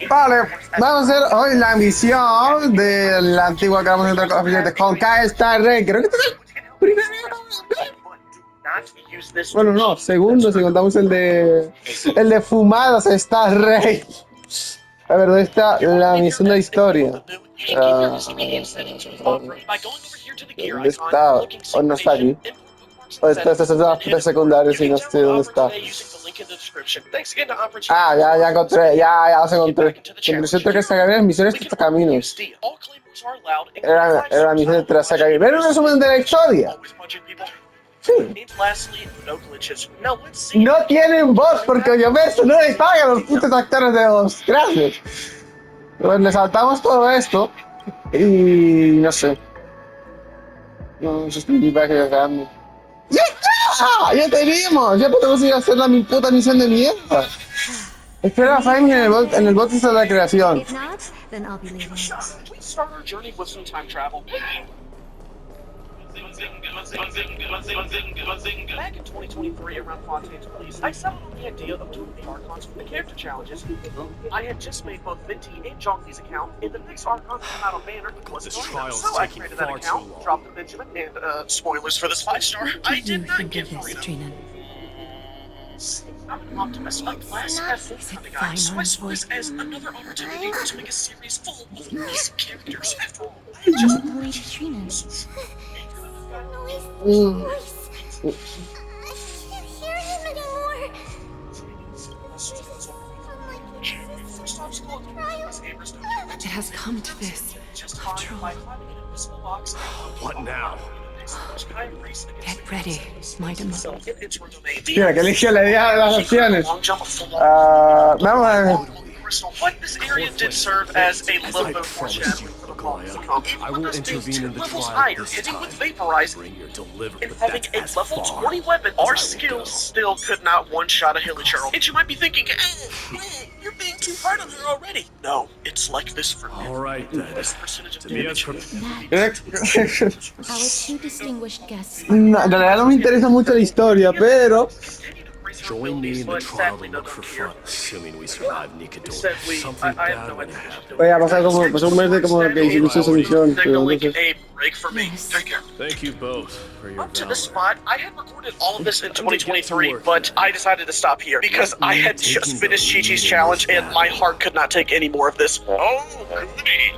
Vale, vamos a hacer hoy la misión de la antigua que vamos a entrar con los de Honkai Star Rail. Creo que este es el primero. Bueno, no, segundo si contamos el de fumadas Star Rail. A ver, ¿dónde está la misión de la historia? ¿Dónde está? ¿O no está aquí? ¿O está las putas secundarias y no sé dónde está? Ah, ya encontré, ya los encontré. Siento que sacar las misiones de caminos. Era la misión de tras sacar. ¿Ven un resumen de la historia? Sí. No tienen voz porque obviamente no les pagan los putos actores de voz. Gracias. Pues le saltamos todo esto y no sé. No sé si mi viaje grande. ¡Ya está! ¡Ya tenemos! ¡Ya podemos ir a hacer mi puta misión de mierda! Espera a Fine en el bot de la creación. Back in 2023, around Fontaine's release, I settled on the idea of doing the Archons for the character challenges. I had just made both Vinti and Jonky's account, and the next Archon came out on banner wasn't on them. So I created that account, dropped the Benjamin, and spoilers for this 5-star, I did not get freedom. I'm an optimist, a glass half full kind of guy, so I saw this as another opportunity to make a series full of amazing characters. After all, I just It has come to this. After all. What now? Get ready, my demise. Mira, que eligió la idea de las opciones. Vamos a ver. But this area did serve as a little bit more challenging for the boss to come. I will intervene in the levels trial higher, this hitting time. with Vaporize, Bring your delivery, and but having that's a as level far 20 weapon, as our I will skills go. still could not one-shot a Hilly Churl. And you might be thinking, you're being too hard on her already. No, it's like this for me. All right then. This percentage of To be as damage. Our two distinguished guests. No, en realidad no me interesa mucho la historia, pero Join me in the But trial sadly, to no look for here. fun, assuming we survive Nikador. Sadly, Something I have bad no would intention of happen. doing voy a pasar como un mes de como que hicimos esa misión, pero Signaling entonces a break for me. Yes. Take care. Thank you both for your Up to this valor. spot, I had recorded all of this in 2023, but I decided to stop here because I had just finished Chi-Chi's challenge and my heart could not take any more of this. Oh, goody.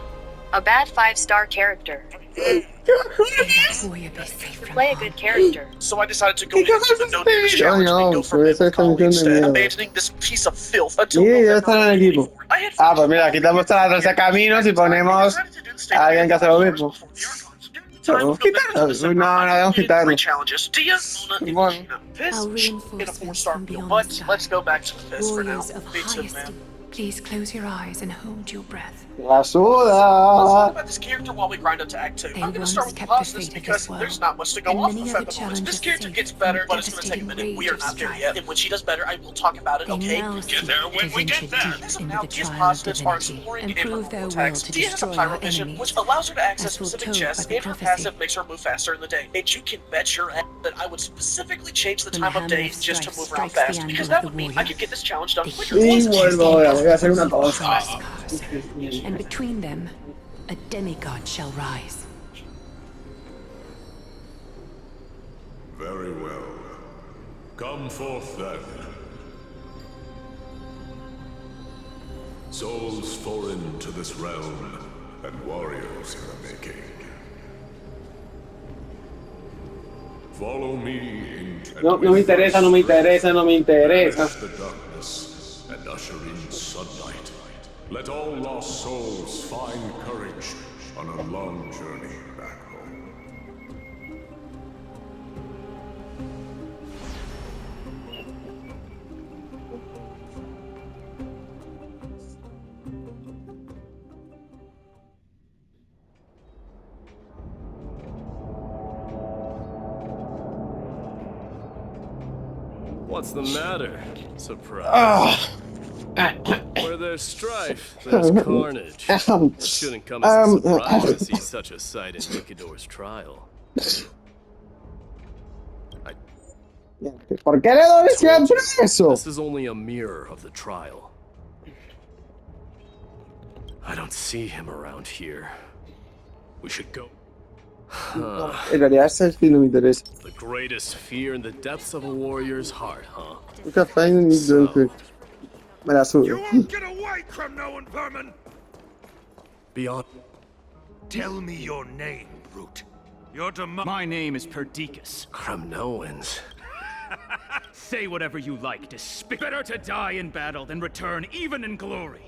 A bad 5-star character. Warrior be safe from Play a harm. good character. So I decided to go into the no damage challenge and go for pues esa Collie misión de instead, mierda. abandoning this piece of filth until Sí, ya November están en el equipo. 2024. I had Ah, pues mira, quitamos toda la tercera caminos y ponemos a alguien que hace lo mismo. Podemos quitarlo. No, debemos quitarlo. Bueno. This Our in a reinforcements 4-star from deal, beyond but the sky. let's go back to the fist for now. Warriors of Me too, highest man. esteem. Please close your eyes and hold your breath. La Let's talk suda. about this character while we grind up to Act 2. They I'm gonna once start with kept the positives fate of because this world, there's not much to go and off many of other at the moment. This challenges character saved gets from better, the but it's gonna take a minute. devastating We are rage not of there strife. yet. And when she does better, I will talk about it, They okay? now Get seek there to when we get venture there. deep As of into now, the Dia's trial of positives are divinity exploring and in prove her their will text. to Dia has a destroy our pyro vision, enemies, which allows her to access as specific foretold chests, by the and her prophecy. passive makes her move faster in the day. And you can bet your ass that I would specifically change the When time the of day hammer of just to strife move around strikes the fast, because anvil that of would the mean I warrior, could get this challenge done the quicker. Y heroes vuelvo ahora, voy a hacer una pausa. scars, and between them, a demigod shall rise. Very well. Come forth then. Souls foreign to this realm, and warriors in the making. Follow me into No, no me interesa, no me interesa, no me interesa. the darkness and usher in sunlight. Let all lost souls find courage on a long journey back home. What's the matter? Surprise. Ah. Where there's strife, there's carnage. It shouldn't come as a surprise to see such a sight in Nikador's trial. ¿Por qué le doy siempre eso? This is only a mirror of the trial. I don't see him around here. We should go. No, en realidad ese sí no me interesa. The greatest fear in the depths of a warrior's heart, huh? Nunca find ni So, me la subo. Get away, Kremnoan vermin! beyond. Tell me your name, brute. My name is Perdiccas. Kremnoans. Say whatever you like, better to die in battle than return even in glory.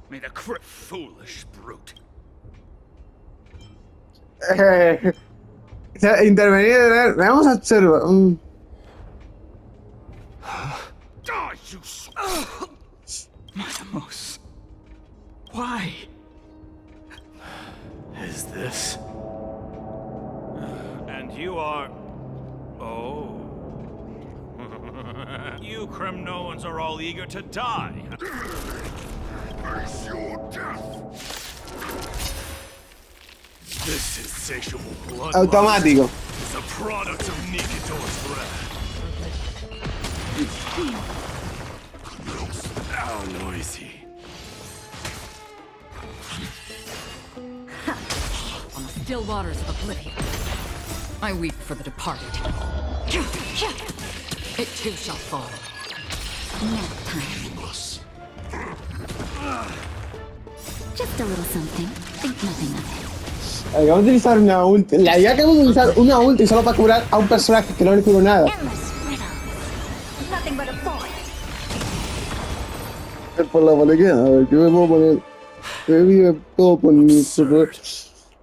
May the foolish brute. Intervenir, vamos a observar. Die, you Matimos. Why? Is this? And you are... Oh. You Kremnoans are all eager to die. Face your death. This insatiable bloodlust Automático. is a product of Nikidor's wrath. How noisy. On the still waters of oblivion, I weep for the departed. It too shall fall. Just a little something. Think nothing of it. Vamos a utilizar una ulti. La idea que vamos a utilizar una ulti solo para curar a un personaje que no le curó nada. Endless riddle. Nothing but a void. Por la palequea, a ver, ¿qué me puedo poner? ¿Qué puedo poner?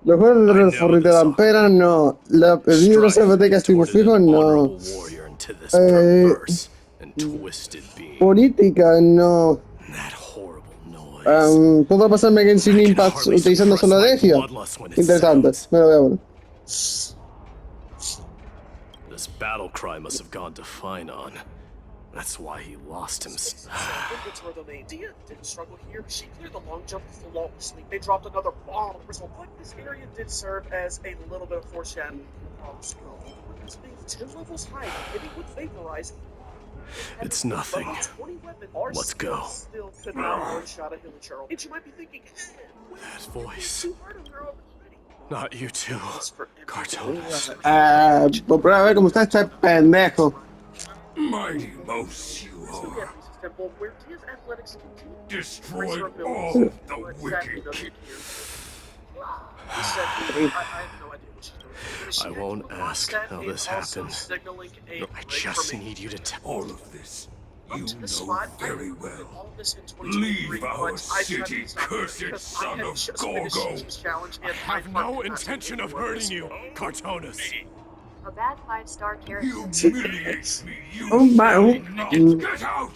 Los juegos de reforrita de Ampera, no. La pedida de los FT que estuvimos fijos, no. Política, no. ¿Puedo pasarme Genshin Impact utilizando solo Degio? Interesante, me lo voy a poner. This battle cry must have gone to Finon. That's why he lost him. Dia didn't struggle here. She cleared the long jump flawlessly. They dropped another bomb. But this area did serve as a little bit of foreshadowing. With this being 10 levels high, it would vaporize. It's nothing. Let's go. Still could not one-shot a Hilichurl. And you might be thinking, That voice. Not you two, Cartoonist. Pues prueba a ver cómo está este pendejo. Mighty Mouse you are. Where Dia's athletics continue to Destroy her all abilities. the But wicked Saturday doesn't kids. care. He said, I have no idea what she's doing. Is she I won't acting ask upset how and this also happened. signaling a I break just from me? need you to tell. All of this Up you to this know spot, I very included well. all of this in 2023, Leave our but I've had city, to stop cursed because son I had of just finished Gorgo. Chichi's challenge, and I have my heart no could not intention take of any more hurting this. you, Cartoonist. A bad 5-star character. You humiliate me, you Oh my- shall oh. not get out!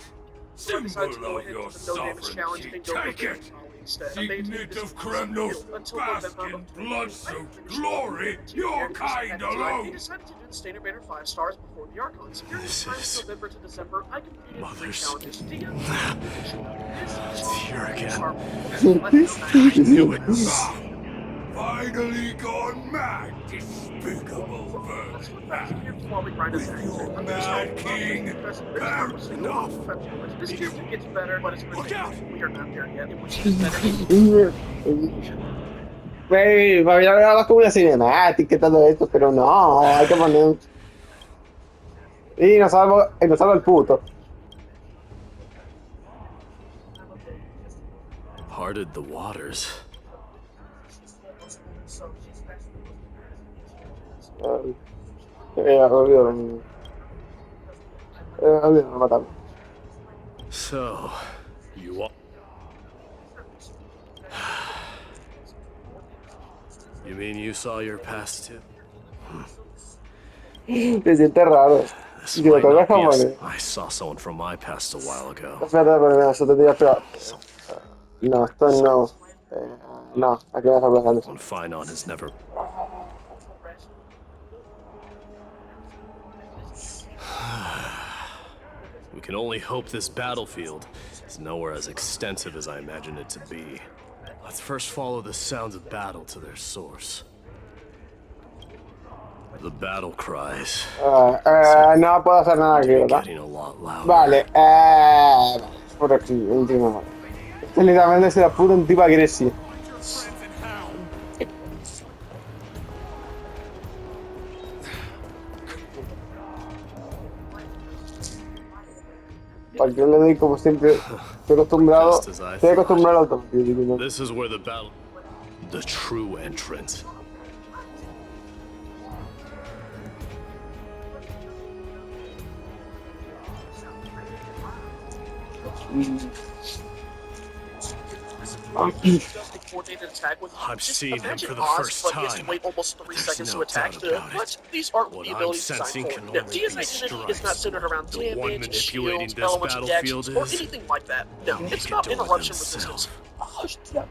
So I decided to go Symbol of ahead your with the no damage challenge sovereignty, and go take for it! Ollie instead. They did Signet this of Kremnos, until bask November in of 2020. blood-soaked glory, your He kind They alone! decided to do the standard banner 5 stars before the Archons. During the This time is- of November to December, I completed 3 Mother's- challenges. Dia, It's here again. I knew it. Finally gone mad, despicable vermin! With your mad king, Enough. This just gets better, but it's going to we are not there yet. It was just better. Güey, para mí era como una cinemática y todo esto, pero no, hay que poner. Y nos salvo el puto. Parted the waters. Olvídalo. Olvídalo, matarlo. So, you all. You mean you saw your past too? Se siente raro. This Y que lo might toques not be como as- que. I saw someone from my past a while ago. Espérate, pero eso te tendría que esperar. No, esto no. No, aquí vas a hablar de eso. One Finon has never. We can only hope this battlefield is nowhere as extensive as I imagined it to be. Let's first follow the sounds of battle to their source. The battle cries. No puedo hacer nada aquí, ¿verdad? Getting a lot louder. Vale, por aquí, último. Esto literalmente es la puta antigua Grecia. Porque yo le doy como siempre. Just as I Estoy acostumbrado al thought. automático, digo, ¿no? This is where the battle... The true entrance. Coordinated attack with I've just seen him imagine for the Oz, first but he has to time. wait almost 3 There's seconds no to attack. doubt about it. But these aren't What the I'm abilities designed sensing for. can No, only Dia's be identity is not strife. centered around The one damage, manipulating shields, this elemental reactions, battlefield or is anything like that. No, it's about Nikador interruption himself. resistance.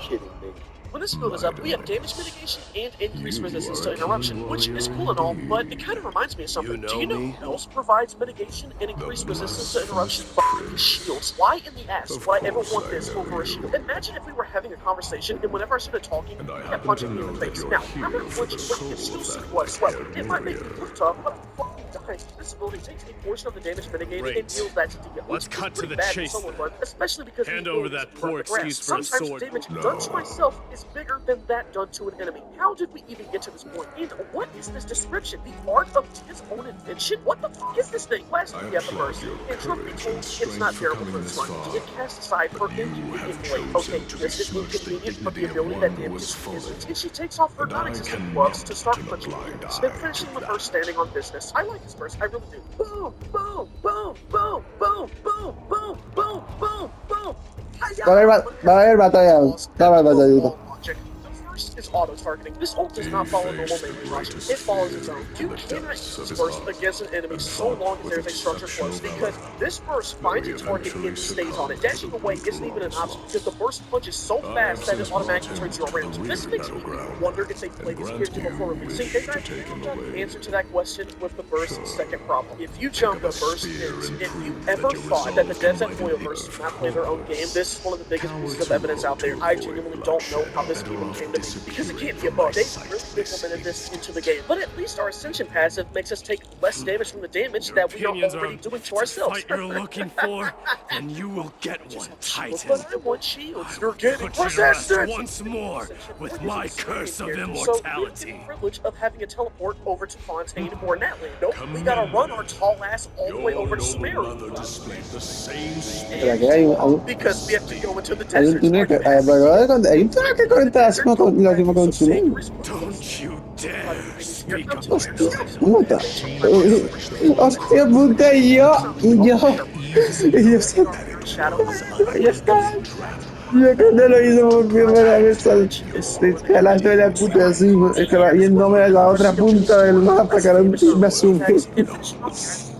Kidding me. When this build is up, we have damage mitigation and increased resistance to interruption, which is cool and all, but it kind of reminds me of something. Do you know who else provides mitigation and increased resistance to interruption? Fucking shields. Why in the ass would I ever want this over a shield? Imagine if we were having a conversation, and whenever I started talking, you kept punching me in the face. Now, I'm not punching, but you can still suplex. Well, it might make me look tough, but fucking dies. This ability takes a portion of the damage mitigated and deals that to Dia, Let's which cut is to pretty the bad in chase, someone then. run, especially because Hand the over abilities that do poor run the grass. excuse for a Sometimes sword. damage done to myself is bigger than that done to an enemy. How did we even get to this point? And what is this description? The art of Dia's own invention? What the fuck is this thing? Last week we have the burst, and truth be told, it's not terrible for its run. Dia cast aside her inconvenient blade. Okay, this is inconvenient, but the ability that damages isn't, and she takes off her non-existent gloves to start punching enemies, then finishing with her standing on business. I like this burst, I really do. Boom, boom, boom, boom, boom, boom, boom, boom, boom, boom. Va a haber batalla. Va a haber batallita. First is auto-targeting. This ult does not follow normal melee logic. It follows its own. You cannot use this burst against an enemy so long as there's a structure close, because this burst finds a target and stays on it. Dashing away isn't even an option, because the burst punches so fast that it automatically turns you around. This makes me wonder if they played this character before releasing it. The answer to that question with the burst's second problem. If you jump, the burst ends. If you ever thought that the devs at Foilverse do not play their own game, this is one of the biggest pieces of evidence out there. I genuinely don't know how this even came to be, because it can't be a bug. They really implemented this into the game. But at least our Ascension passive makes us take less damage from the damage that we are already doing to ourselves. Fight you're looking for, and you will get one, Titan. But I want shields. You're getting Put to rest resistance! once more with my curse of So we have immortality. the privilege of having a teleport over to Fontaine or Natland. Nope, we gotta run our tall ass all the way over to Sumeru. Espera, que hay Because we have to go into the un desert. túnel que. Hay un túnel que conecta la cima con Tsunami. Don't you dare speak up. Hostia puta. Hostia puta, y yo. Ya está. Yo cuando lo hice por primera vez escalando de la puta así, yéndome a la otra punta del mapa, caramba, y me asumí.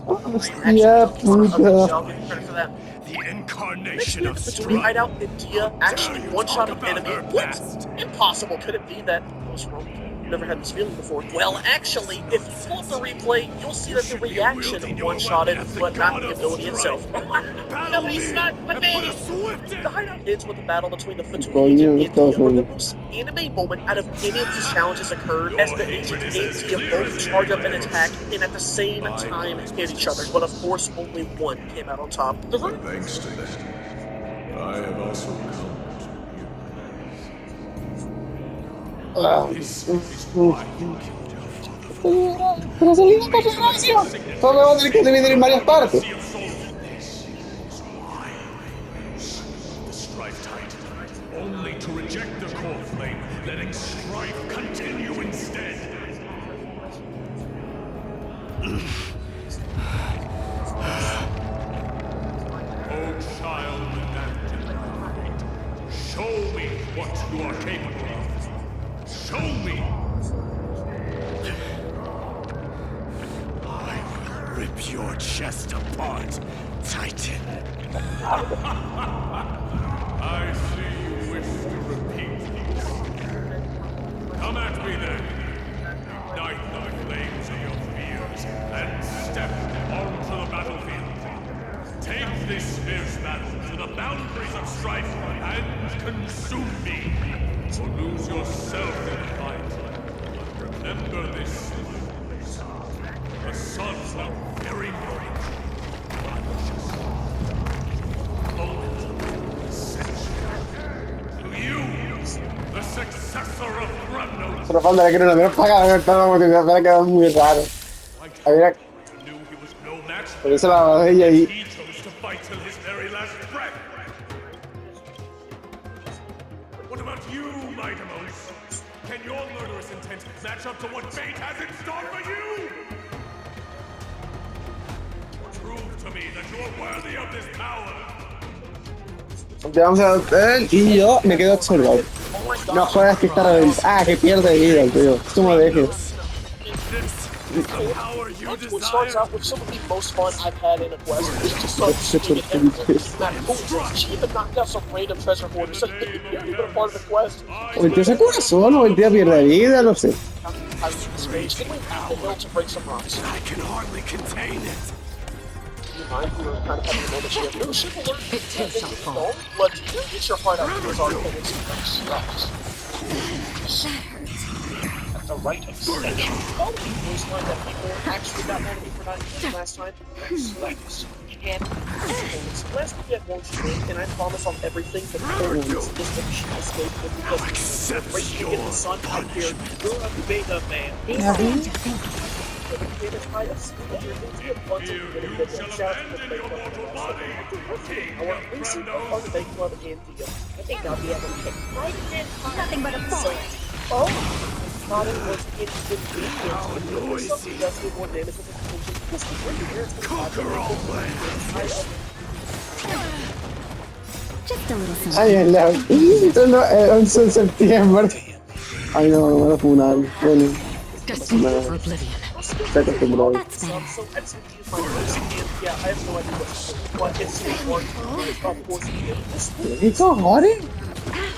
Hostia puta. The incarnation of Between strife. hideout and Dia actually you one-shotting talk about enemy. her What? past? Impossible. Could it be that? What's wrong? Never had this feeling before. Well, actually, if you pull up the replay, you'll see that the reaction one-shotted, but not the ability itself. No, he's not pathetic. The hideout ends with a battle between the Fatui agent and Dia, where the most anime moment out of any of these challenges occurred, as the agent and Dia both charge up and attack, and at the same time hit each other. But of course, only one came out on top. The Thanks to that, I have also come Pero salió una continuación. Solo va a tener que dividir en varias partes. the Strife Titan, only to reject the core flame, letting strife continue instead. Oh, child enacted by fate, show me what you are capable of. Show me! Rip your chest apart, Titan. I see you wish to repeat these. Come at me then. Ignite the flames of your fears and step onto the battlefield. Take this fierce battle to the boundaries of strife and consume me. Or lose yourself in the fight. But remember this. The sun will very bright. But just moment of ascension. successor of Gremnos. Pero falta que no me paga ver toda la motivación, me ha quedado muy raro. A ver, Knew he was no match for pero esa la de ella ahí. he chose to fight till his very last breath. What about you, my Demos? Can your murderous intent match up to what fate has in store for you? Prove to me that you are worthy of this power. Vamos a hotel y yo me quedo absorbado. No jodas que está rebelde. Ah, que pierde vida, tío. Tú me dejes. Power you What starts out with some of the most fun I've had in a quest. It's just so cheap and knocked out some random treasure hoarders. Like, you're not even a part of the quest. O el tío se corazón, o el tío pierde vida, no sé. I was in space. Then we have the hill to break some rocks. I can hardly contain it. You mind? We were kind of having a moment here. No ship alert. It too shall fall. But get your heart out of those arguments. At the right extension. All the news line that people actually got mad at me for not using last time. Selects. And last week we had one stream, and I promise on everything that the is that she escaped with because right to get the sun out here. You're a beta man. Nothing but a fall. Oh, thought it was inconvenient. Something does do more damage with the conclusion because the great air Conquer all lands. Just a little something. Ay, el no, 11 de septiembre. Ay, no, no me lo funan. Bueno, Destined for oblivion. estoy acostumbrado. That's better. So I just use my voice and yeah, I have no idea what it's one. Of course, ¿Qué cojones?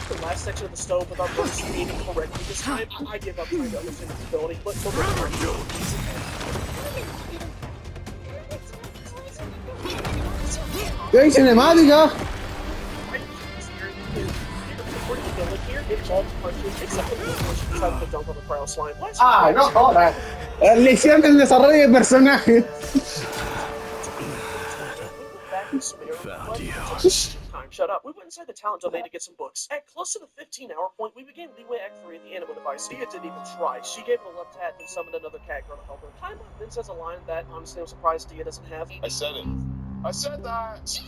the last section of the stove without voicing it correctly this time. I give up trying to understand its ability. But ¿Qué hay cinemática? Ah, no jodas. Le hicieron el desarrollo de personaje. Found you. Shut up. We went inside the talent domain to get some books. At close to the 15-hour point, we began Leeway Act 3 of the Anima device. Dia didn't even try. She gave a left hat and summoned another cat girl to help her. Time then says a line that, honestly, I'm surprised Dia doesn't have. I said it. I said that.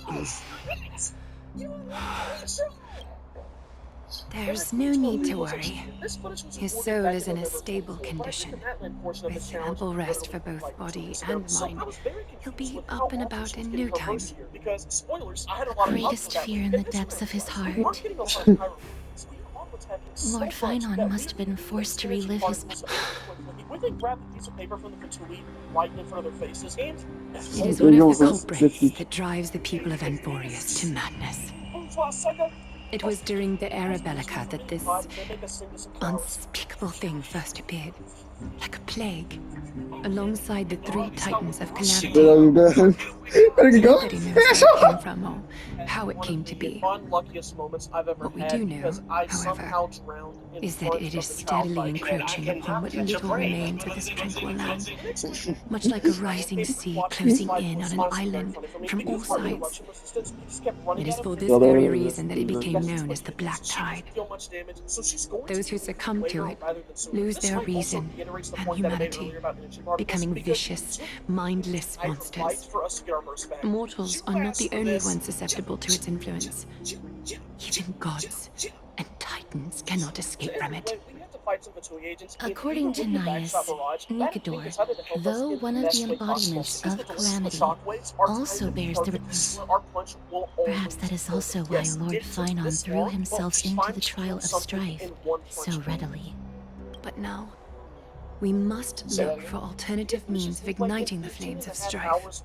There's no need to worry. His soul is in a stable condition, with ample rest for both body and mind. He'll be up and about in no time. Greatest fear in the depths of his heart. Lord Finon must have been forced to relive his... It is one of the culprits that drives the people of Anvorius to madness. It was during the Era Bellica that this unspeakable thing first appeared, like a plague, alongside the three titans of calamity. Nobody knows where it came from or how it came to be. What we do know, however, is that it is steadily encroaching upon what little remains of this tranquil land, much like a rising sea closing in on an island from all sides. It is for this very reason that it became known as the Black Tide. Those who succumb to it lose their reason and humanity, becoming vicious, mindless monsters. Mortals are not the only ones susceptible to its influence. Even gods and titans cannot escape from it. According to Naias, Nikador, though one of the embodiments of calamity, also bears the... Perhaps that is also why Lord Finon threw himself into the trial of strife so readily. But now, we must look for alternative means of igniting the flames of strife.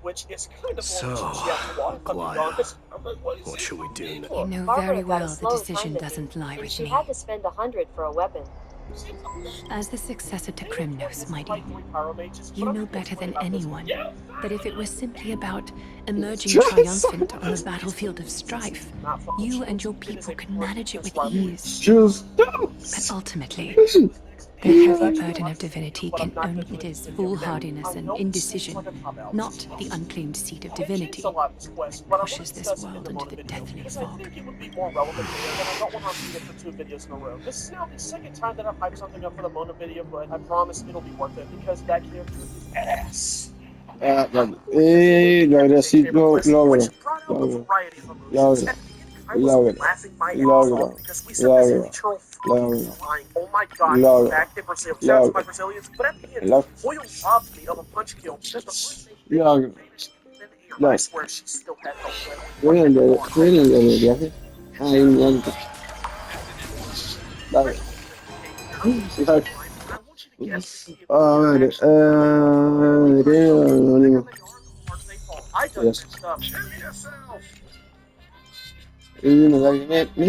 So, Glaya, what should we do now? You know very well the decision doesn't lie with She me. had to spend 100 for a weapon. As the successor to Krymnos, mighty, you know better than anyone that if it was simply about emerging triumphant on the battlefield of strife, you and your people could manage it with ease. But ultimately, The heavy burden of divinity can only it is foolhardiness and indecision, not the unclaimed seat of divinity, pushes this world into the deafening fog. I think it would be more relevant there, and I don't want to repeat it for 2 videos in a row. This is now the second time that I've hyped something up for the Mona video, but I promise it'll be worth it because that character is ass. Vale. Logré, sí, logro. Yes. Me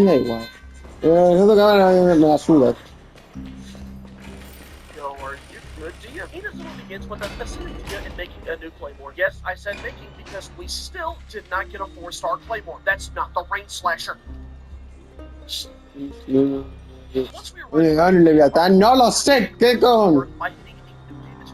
da igual. Esa cámara me la suda. Yo, are you good, Dia? Inazuma begins with us assuming Dia and making a new Claymore. Yes, I said making because we still did not get a 4-star Claymore. That's not the Rain Slasher. Leviatán, no lo sé, ¿qué con?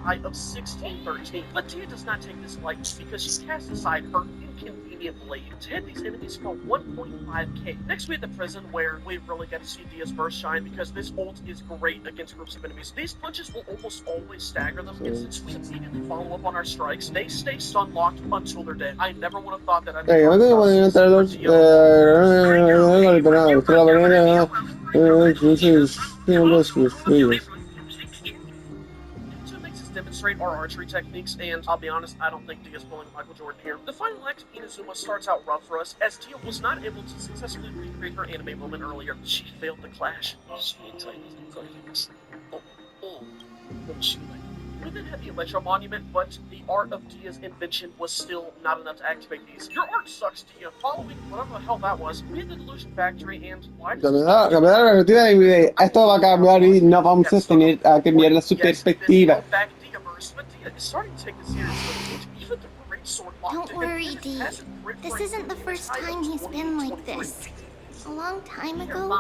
Height of 1613, but Dia does not take this lightly because she casts aside her inconvenient blade to hit these enemies for 1.5k. Next we have the prison where we really get to see Dia's burst shine because this ult is great against groups of enemies. These punches will almost always stagger them, and since we immediately follow up on our strikes, they stay stun locked until they're dead. I never would have thought that I'd be makes us demonstrate our archery techniques, and I'll be honest, I don't think Dia's pulling Michael Jordan here. The final act of Inazuma starts out rough for us, as Dia was not able to successfully recreate her anime moment earlier. She failed the clash. We then had the Electro Monument, but the art of Dia's invention was still not enough to activate these. Your art sucks, Dia. Following whatever the hell that was, we had the Delusion Factory, and why did Cambiar la rutina de video. Esto va a cambiar y no vamos a tener a cambiar la su perspectiva. Don't worry, Dee. This isn't the first time he's been like this. A long time ago.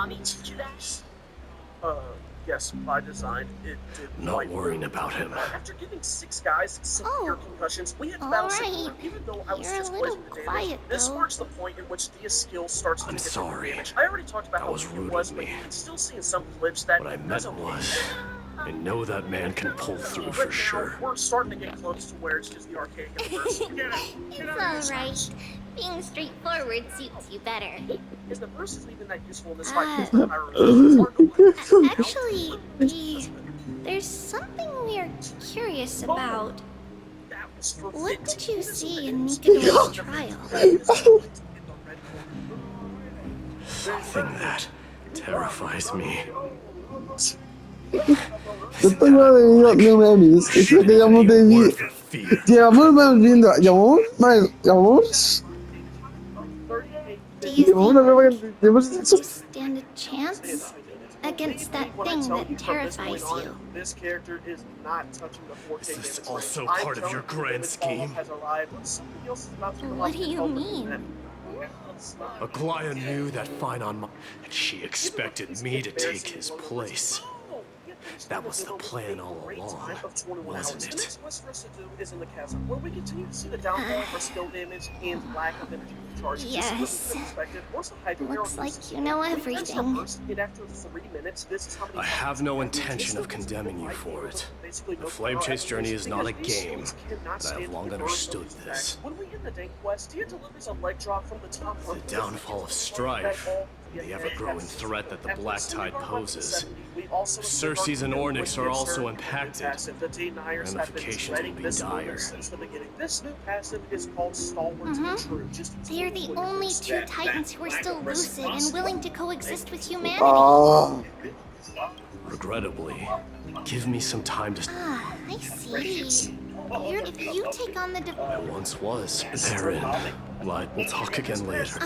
Yes, by design, it did. Not worrying about him. After giving 6 guys severe concussions, we had to battle Sakura, even though I was just placing the damage. This marks the point in which Dia's skill starts to get damage. I already talked about how it was, but you can still see in some clips that what I meant was, I know that man can pull through for sure. We're starting to get close to where it's just the arcade universe. It's alright. Being straightforward suits you better. Is the verse even that useful in this fight? Actually, there's something we're curious about. What did you see in Nikador's trial? Something that terrifies me. No mames, es que digamos de llevamos viendo, llevamos Do you think you stand a chance against that thing that terrifies you? This character is not touching the 4K. Is this also part of your grand scheme? What do you mean? Aglaya knew that Finon, and she expected me to take his place. That was the plan all along, wasn't it? The next quest for us to do is in the chasm, where we continue to see the downfall of our skill damage and lack of energy recharge. Yes. Looks like you know everything. I have no intention of condemning you for it. The Flame Chase journey is not a game, and I have long understood this. The downfall of strife, the ever-growing threat that the Black Tide poses. If Circes and Ornyx are also impacted, ramifications will be dire. They are the only 2 Titans who are still lucid and willing to coexist with humanity. Regrettably, give me some time to... I see. If you take on the I once was. Therein. We'll talk again later.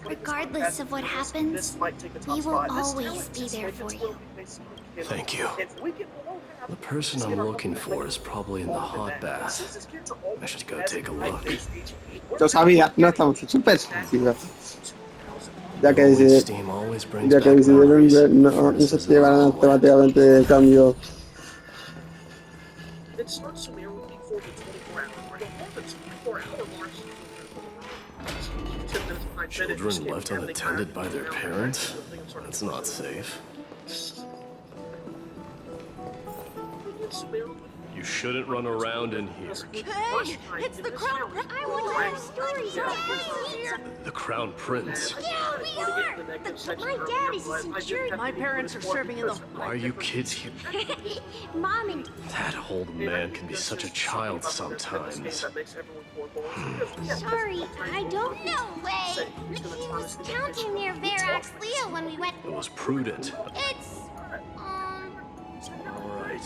Regardless of what happens, we will always be there for you. Thank you. The person I'm looking for is probably in the hot bath. I should go take a look. Lo sabía, no estamos en su perspectiva. Ya que, Rolling decide- steam always brings ya que back decidieron memories. no se llevarán automáticamente el cambio. It starts summarily before the 24-hour mark. 10 minutes behind Children left unattended by their parents? That's not safe. You shouldn't run around in here. Hey, it's the Crown Prince. I want to hear stories about here. The Crown Prince. Yeah, we are. But my dad is a centurion. My parents are serving in the... Why are you kids here? Mom and That old man can be such a child sometimes. sorry, I don't know. Way. He was counting near Verax Leo when we went. It was prudent. It's All right.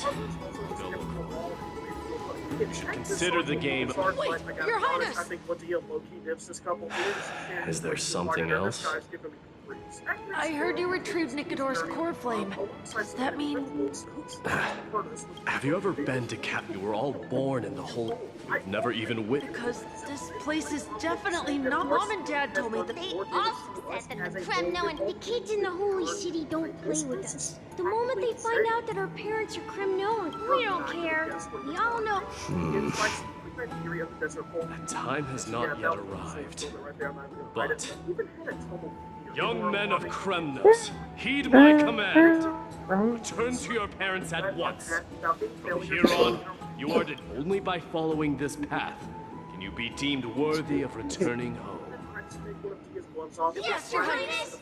Consider the game. Wait, Your Highness! Is there something else? I heard you retrieved Nicodor's core flame. Does that mean... Have you ever been to Cap? You were all born in the whole. You've never even witnessed. Because this place is definitely not... Mom and Dad told me that... they also said that the Kremno and the kids in the holy city don't play with us. The moment they find out that our parents are Kremno, we don't care. We all know. That time has not yet arrived. But young men of Kremnos, heed my command. Return to your parents at once. From here on, you are only by following this path can you be deemed worthy of returning home. Yes, Your Highness.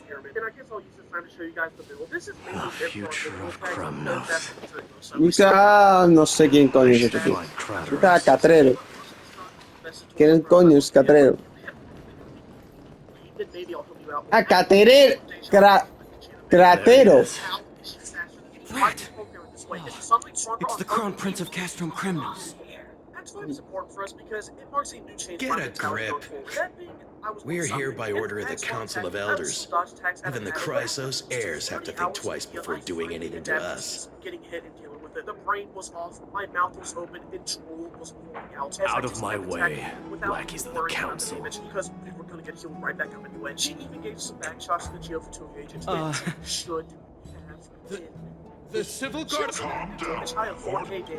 The future of Kremnos. Busca, no sé quién coño es ese tío. Busca a Catrero. ¿Quién coño es Catrero? Ah, Caterero. Cratero. Rat! It's the Crown Prince of Castrum Kremnos. That's why it's important for us because it marks a new change. Get a grip. We're here by order of the Council of Elders. Even the Chrysos heirs have to think twice before doing anything to us. Getting hit and dealing with it. The brain was off, my mouth was open, and drool was pouring out. Out of my way, lackeys of the council. Because we were gonna get healed right back up anyway. She even gave some back shots to the Geo agents. Should have been. The Civil Guard... Calm down.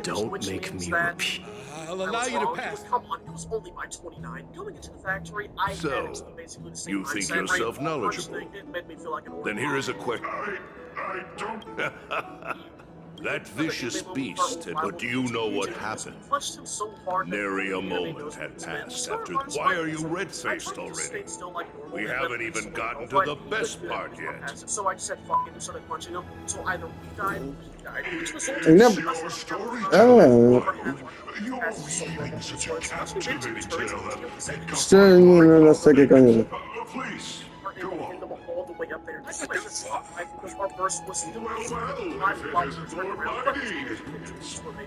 Don't make me repeat. I'll allow you to pass. Come on, it was only by 29. Going into the factory, I So, had basically the same you think mindset, yourself right? knowledgeable? It made me feel like an Then here is a question. I don't... That vicious beast, but do you know what happened? Nary a moment had passed after... Why are you red-faced already? We haven't even gotten to the best part yet. So I said fuck it and started punching him. So either we died or he died. Which was Your story, You're weaving such a captivating tale that... No sé qué coño es. Please, go on. All the way up there. Because our burst was still It's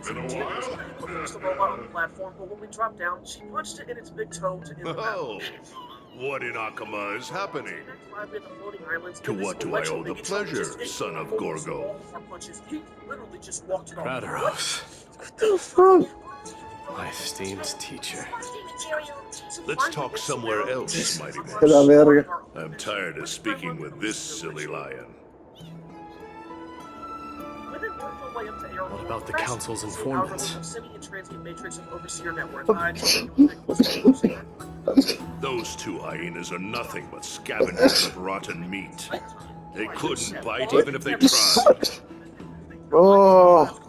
been a while. There's the robot on the platform, but when we dropped down, she punched it in its big toe to end the battle. Oh, what in Akama is happening? To what do I owe the pleasure, son of Gorgo? Kratos, What the fuck? my esteemed teacher. Let's talk somewhere else, mighty Que la mouse. verga. I'm tired of speaking with this silly lion. What about the council's informants? Those two hyenas are nothing but scavengers of rotten meat. They couldn't bite even if they tried. Oh,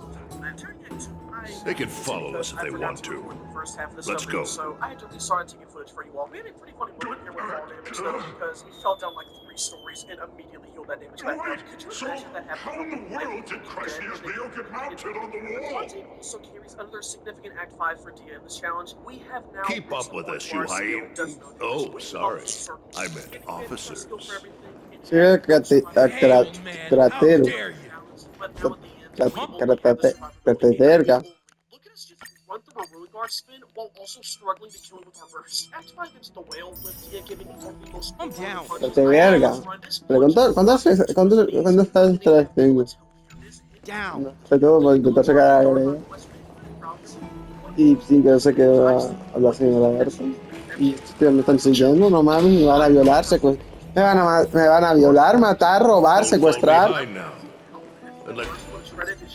They can follow us if they want to. Let's go. So I had to restart taking footage for you all. We had a pretty funny moment here with fall damage though, because he fell down like 3 stories and immediately healed that damage back up. Could you So, imagine that happening? how in the world did Chrysius Leo get mounted on the wall? It also carries another significant Act 5 for Dia in this challenge. We have now Keep up with us, you hyena. Oh, sorry. I meant officers. sí, Cratero. Craterga. Look at us just run through a really guard spin while also struggling to kill him with our burst. Act 5 into the whale with Dia giving the most I'm down. Craterga. Pero ¿cuánto está este thing? Down. Sobre todo por intentar sacar a la y sin que se quede a la señora Berta. Y me están siguiendo, no mames, me van a violar, Me van a violar, matar, robar, secuestrar.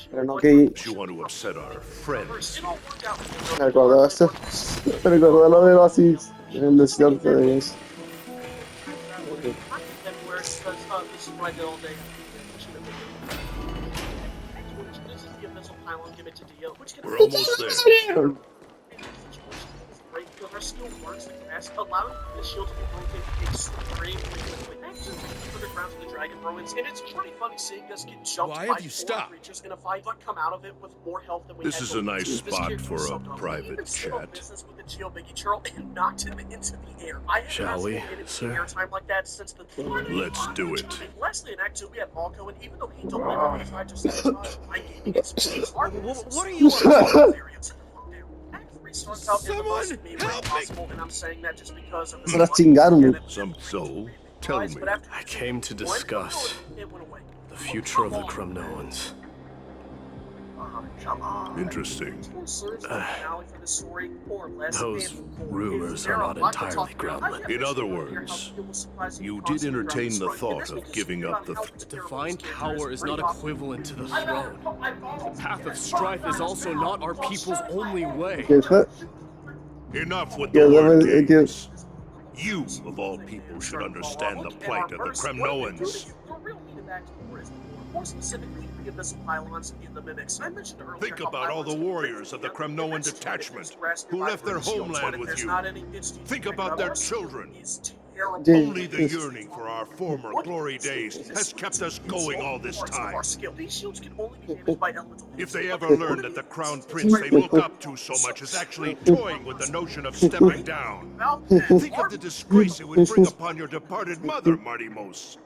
Pero no que... Me recordó esto. Me recordó lo de Oasis en el desierto de eso. We're almost there. Right, because our skill works like fast, allowing the shield to be broken extremely quickly. Actually, for the ground to the dragon ruins, and it's pretty funny seeing us get jumped by 4 creatures in a fight, but come out of it with more health than we had. This is a nice spot for a private chat. Business with the Geo Biggie Churl and knocked him into the air. Shall we, sir? Time like that since the Let's do it. Lastly, in Act 2, we had Malco, and even though he deliberately tried to sabotage my gaming experience, what are you starts out in the most me way possible, and I'm saying that just because of the So, tell me. I came to discuss the future of the Kremnoans. Interesting. Those rumors are not entirely groundless. In other words, you did entertain the thought of giving up the... Divine power is not equivalent to the throne. The path of strife is also not our people's only way. Enough with the word games. You, of all people, should understand the plight of the Kremnoans. More specifically, the abyssal pylons in the mimics. I mentioned earlier. Think about all the warriors of the Kremnoan detachment who left their homeland with you. Think about their children. Only the yearning for our former glory days has kept us going all this time. If they ever learn that the crown prince they look up to so much is actually toying with the notion of stepping down, think of the disgrace it would bring upon your departed mother, Martimos.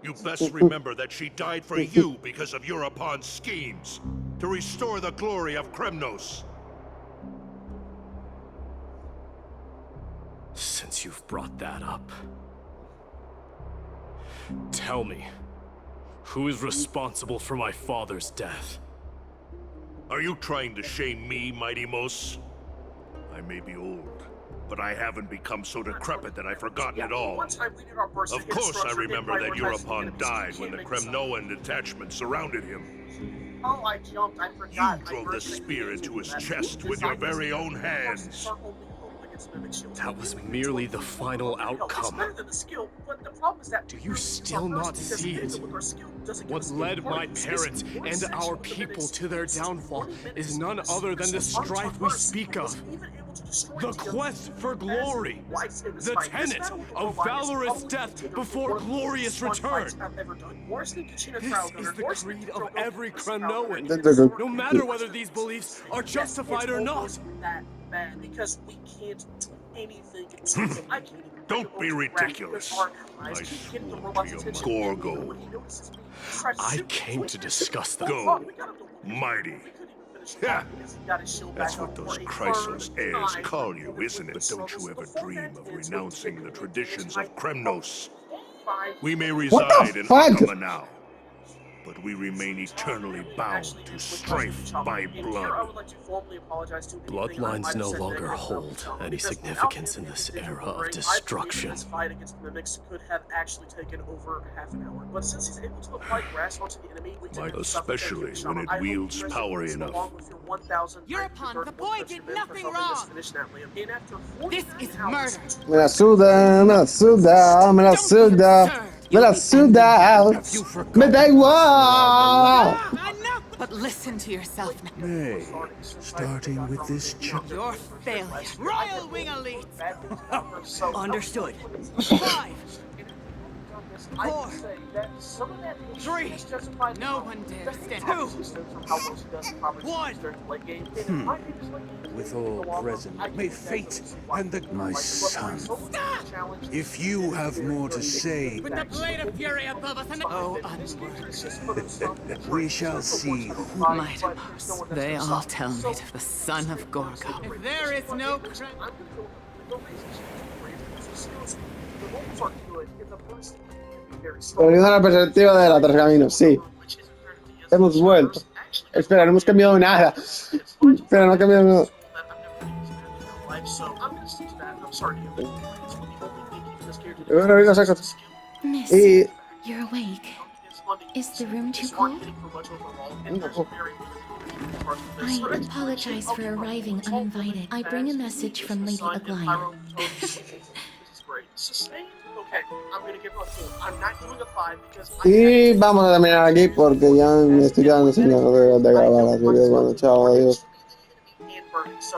You best remember that she died for you because of Europon's schemes, to restore the glory of Kremnos. Since you've brought that up, tell me, who is responsible for my father's death? Are you trying to shame me, Mighty Mos? I may be old, but I haven't become so decrepit that I've forgotten it all. Of course I remember that Europon died when the Kremnoan detachment surrounded him. Oh, I jumped, I forgot. You drove the spear into his chest with your very own hands. That was merely the final outcome. Do you still not see it? What led my parents and our people to their downfall is none other than the strife we speak of. The quest for glory. The tenet of valorous death before glorious return. This is the creed of every Kremnoan, no matter whether these beliefs are justified or not. Because we can't do anything. Don't be ridiculous. I swore to your Gorgo. I came to discuss the Go, mighty. Yeah, that's what those Chrysos heirs call you, isn't it? But don't you ever dream of renouncing the traditions of Kremnos. We may reside in Akama now, but we remain eternally bound to strife by blood. Bloodlines no longer hold any significance in this era of destruction. This fight against the mimics could have actually taken over half an hour, but since he's able to apply grass onto the enemy, we didn't especially when it wields power enough. Europon, the boy did nothing wrong. This is murder. Me la suda, me la suda, me la suda. Me la suda. Me da igual. But listen to yourself now. Nay, starting with this child. Your failure. Royal Wing Elite. Understood. 5, 4, 3. No one dares stand. 2, 1. With all present, may fate and my son. If you have more to say, With the blade of fury above us and the... Oh, unword. we shall see who... Mightimos, they all tell me of the son of Gorgo. If there is no... Volviendo a la perspectiva de la Tres Caminos, sí. Hemos vuelto. Espera, no hemos cambiado nada. Espera, no ha cambiado nada. life, so I'm gonna stick to that. I'm sorry, Neil. The only thing keeping this character Y bueno, venga, is saca. his skill. Miss, Y... you're awake. His funding Is the room too aren't cold? hitting for much overall, and there's No. very limited parts of this. I For exploration, apologize for arriving it's all uninvited. I bring a message from Lady Aglaya. This is great. Sustain? Okay, I'm gonna give her a 4. I'm not doing a 5 because Y vamos a terminar aquí porque ya me estoy quedando sin ganas de grabar, así que bueno, chao, adiós. and burning. So